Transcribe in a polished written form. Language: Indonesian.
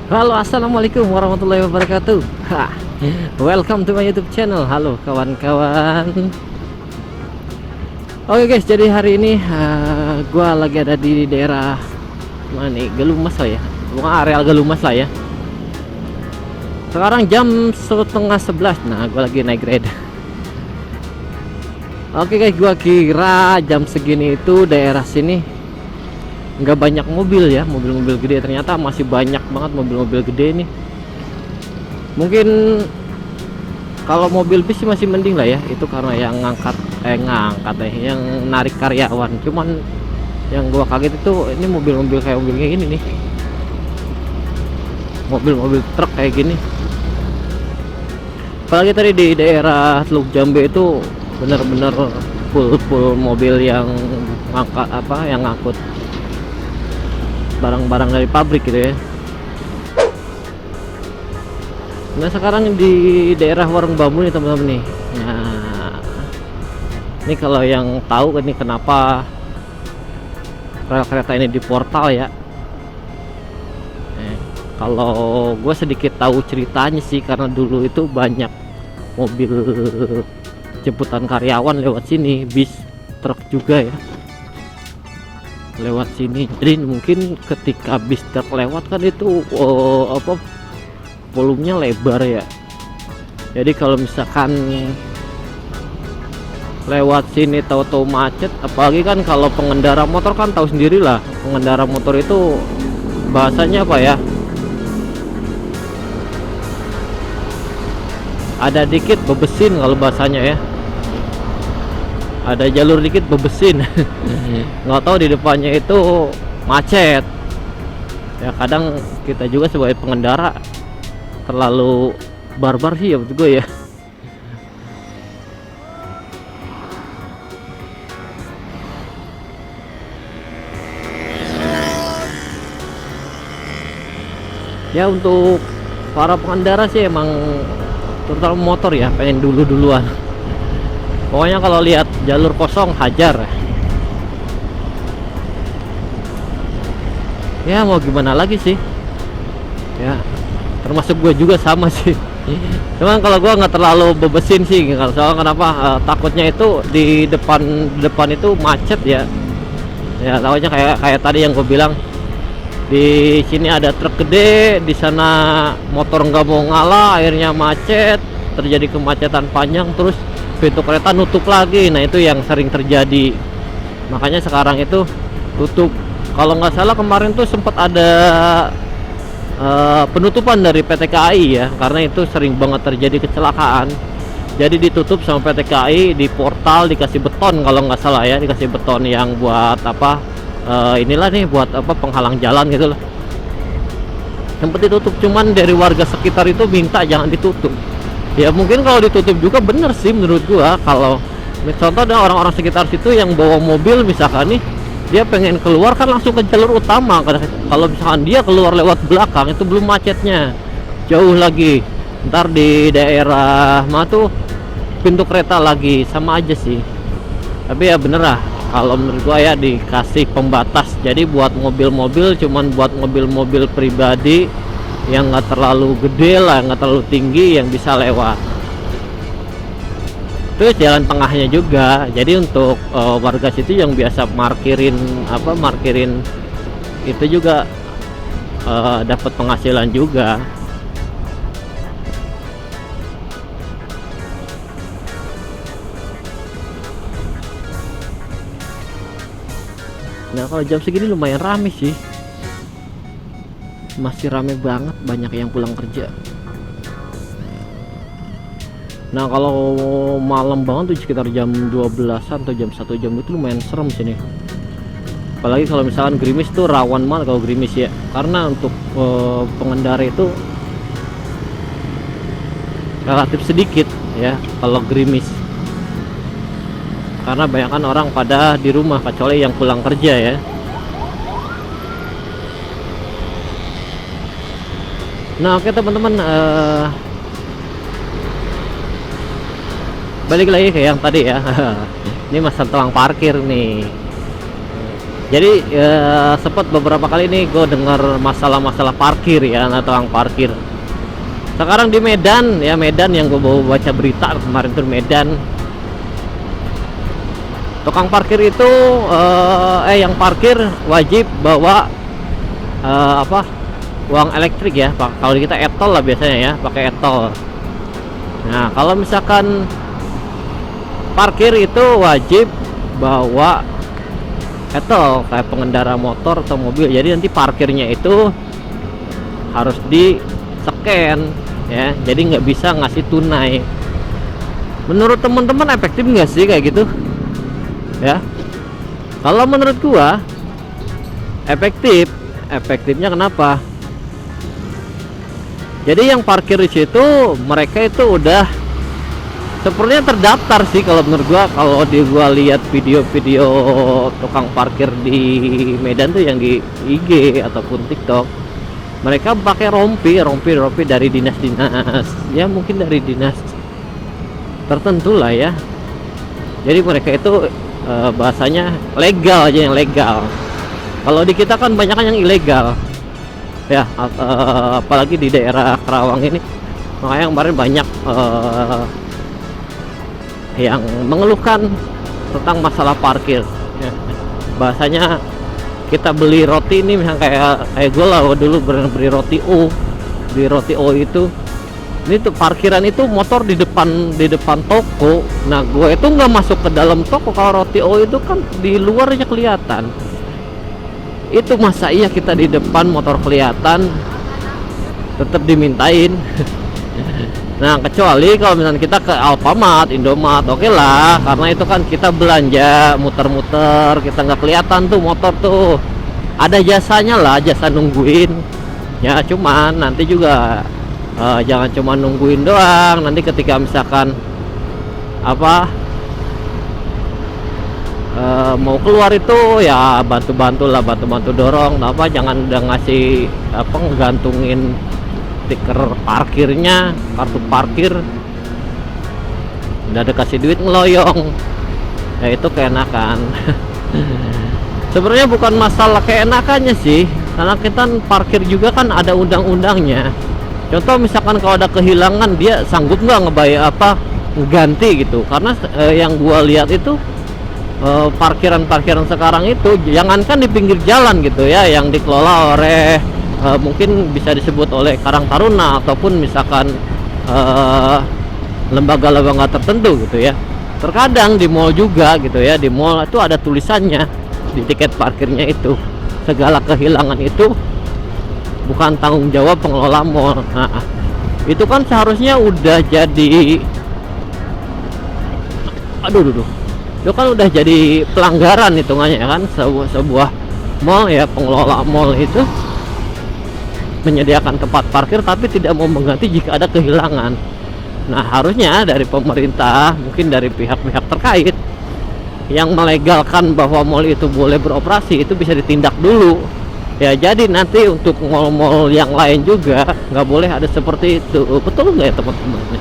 Halo, assalamualaikum warahmatullahi wabarakatuh. Welcome to my YouTube channel. Halo kawan-kawan. Oke guys, jadi hari ini gua lagi ada di daerah mana nih? Galumas lah ya, bukan areal Galumas lah ya. Sekarang jam setengah 11. Nah, gua lagi naik grade. Oke guys, gua kira jam segini itu daerah sini nggak banyak mobil ya, mobil-mobil gede. Ternyata masih banyak banget mobil-mobil gede nih. Mungkin kalau mobil bis sih masih mending lah ya, itu karena yang ngangkat yang narik karyawan. Cuman yang gua kaget itu ini mobil-mobil kayak ini nih, mobil-mobil truk kayak gini. Apalagi tadi di daerah Teluk Jambe itu bener-bener full mobil yang ngangkut barang-barang dari pabrik gitu ya. Nah, sekarang di daerah Warung Bambu nih teman-teman nih. Nah, ini kalau yang tahu ini kenapa rel kereta ini di portal ya. Kalau gue sedikit tahu ceritanya sih, karena dulu itu banyak mobil jemputan karyawan lewat sini, bis, truk juga ya lewat sini. Jadi mungkin ketika bis truk lewat kan itu volumenya lebar ya. Jadi kalau misalkan lewat sini tahu-tahu macet, apalagi kan kalau pengendara motor kan tahu sendirilah, pengendara motor itu bahasanya apa ya, ada dikit bebesin kalau bahasanya ya, ada jalur dikit bebesin. Nggak tahu di depannya itu macet ya. Kadang kita juga sebagai pengendara terlalu barbar sih ya, menurut gue ya. Ya untuk para pengendara sih emang, terutama motor ya, pengen duluan. Pokoknya kalau lihat jalur kosong hajar. Ya mau gimana lagi sih ya, termasuk gue juga sama sih. Cuman kalau gue nggak terlalu bebesin sih, soalnya kenapa, takutnya itu di depan itu macet ya. Ya takutnya kayak tadi yang gue bilang, di sini ada truk gede, di sana motor nggak mau ngalah, akhirnya macet, terjadi kemacetan panjang, terus pintu kereta nutup lagi. Nah itu yang sering terjadi, makanya sekarang itu tutup. Kalau nggak salah kemarin tuh sempat ada penutupan dari PT KAI ya, karena itu sering banget terjadi kecelakaan. Jadi ditutup sama PT KAI, di portal dikasih beton kalau nggak salah ya, dikasih beton yang buat inilah nih, buat penghalang jalan gitu loh. Sempat ditutup, cuman dari warga sekitar itu minta jangan ditutup. Ya mungkin kalau ditutup juga bener sih menurut gua. Kalau contoh ada orang-orang sekitar situ yang bawa mobil misalkan nih, dia pengen keluar kan langsung ke jalur utama. Kalau misalkan dia keluar lewat belakang itu belum macetnya, jauh lagi. Ntar di daerah tuh pintu kereta lagi, sama aja sih. Tapi ya bener lah, kalau menurut gua ya dikasih pembatas. Jadi buat mobil-mobil, cuman buat mobil-mobil pribadi yang nggak terlalu gede lah, nggak terlalu tinggi, yang bisa lewat. Terus jalan tengahnya juga, jadi untuk warga situ yang biasa markirin itu juga dapat penghasilan juga. Nah kalau jam segini lumayan rame sih, masih rame banget, banyak yang pulang kerja. Nah kalau malam banget tuh sekitar jam 12-an atau jam 1 jam itu lumayan serem sini. Apalagi kalau misalkan gerimis tuh rawan banget kalau gerimis ya, karena untuk pengendara itu relatif sedikit ya kalau gerimis, karena banyak orang pada di rumah kecuali yang pulang kerja ya. Nah oke teman-teman, balik lagi ke yang tadi ya. Ini masalah tukang parkir nih. Jadi sempat beberapa kali nih gue dengar masalah-masalah parkir ya, atau tukang parkir. Sekarang di Medan ya, Medan yang gue baca berita kemarin tuh Medan, tukang parkir itu yang parkir wajib bawa apa, uang elektrik ya. Kalau kita etol lah biasanya ya, pakai etol. Nah kalau misalkan parkir itu wajib bawa etol kayak pengendara motor atau mobil. Jadi nanti parkirnya itu harus di scan ya, jadi nggak bisa ngasih tunai. Menurut teman-teman efektif nggak sih kayak gitu ya? Kalau menurut gua efektif. Efektifnya kenapa? Jadi yang parkir di situ mereka itu udah sepertinya terdaftar sih kalau menurut gua. Kalau gua lihat video-video tukang parkir di Medan tuh yang di IG ataupun TikTok, mereka pakai rompi dari dinas-dinas ya, mungkin dari dinas tertentu lah ya. Jadi mereka itu bahasanya legal aja, yang legal. Kalau di kita kan banyak yang ilegal ya, apalagi di daerah Karawang ini. Makanya kemarin banyak yang mengeluhkan tentang masalah parkir ya. Bahasanya kita beli roti ini, misalnya kayak gue lah dulu beli roti O. Di roti O itu, ini tuh parkiran itu motor di depan toko. Nah gue itu nggak masuk ke dalam toko. Kalau roti O itu kan di luarnya kelihatan. Itu masa iya kita di depan motor kelihatan tetap dimintain? Nah kecuali kalau misalnya kita ke Alfamart, Indomart, oke lah, karena itu kan kita belanja muter-muter, kita nggak kelihatan tuh motor tuh, ada jasanya lah, jasa nungguin ya. Cuman nanti juga jangan cuma nungguin doang. Nanti ketika misalkan apa mau keluar itu ya bantu-bantu lah, bantu-bantu dorong apa, jangan udah ngasih apa, ngegantungin stiker parkirnya, kartu parkir udah ada kasih duit ngeloyong ya, itu keenakan. Sebenarnya bukan masalah keenakannya sih, karena kita parkir juga kan ada undang-undangnya. Contoh misalkan kalau ada kehilangan, dia sanggup nggak ngebayar apa, ngeganti gitu. Karena yang gua lihat itu parkiran sekarang itu jangankan di pinggir jalan gitu ya, yang dikelola oleh mungkin bisa disebut oleh Karang Taruna ataupun misalkan lembaga-lembaga tertentu gitu ya. Terkadang di mall juga gitu ya, di mall itu ada tulisannya di tiket parkirnya itu, segala kehilangan itu bukan tanggung jawab pengelola mall. Nah itu kan seharusnya udah jadi, itu kan udah jadi pelanggaran hitungannya kan. Sebuah mall ya, pengelola mall itu menyediakan tempat parkir tapi tidak mau mengganti jika ada kehilangan. Nah harusnya dari pemerintah, mungkin dari pihak-pihak terkait yang melegalkan bahwa mall itu boleh beroperasi, itu bisa ditindak dulu ya. Jadi nanti untuk mall-mall yang lain juga nggak boleh ada seperti itu. Betul nggak ya teman-teman?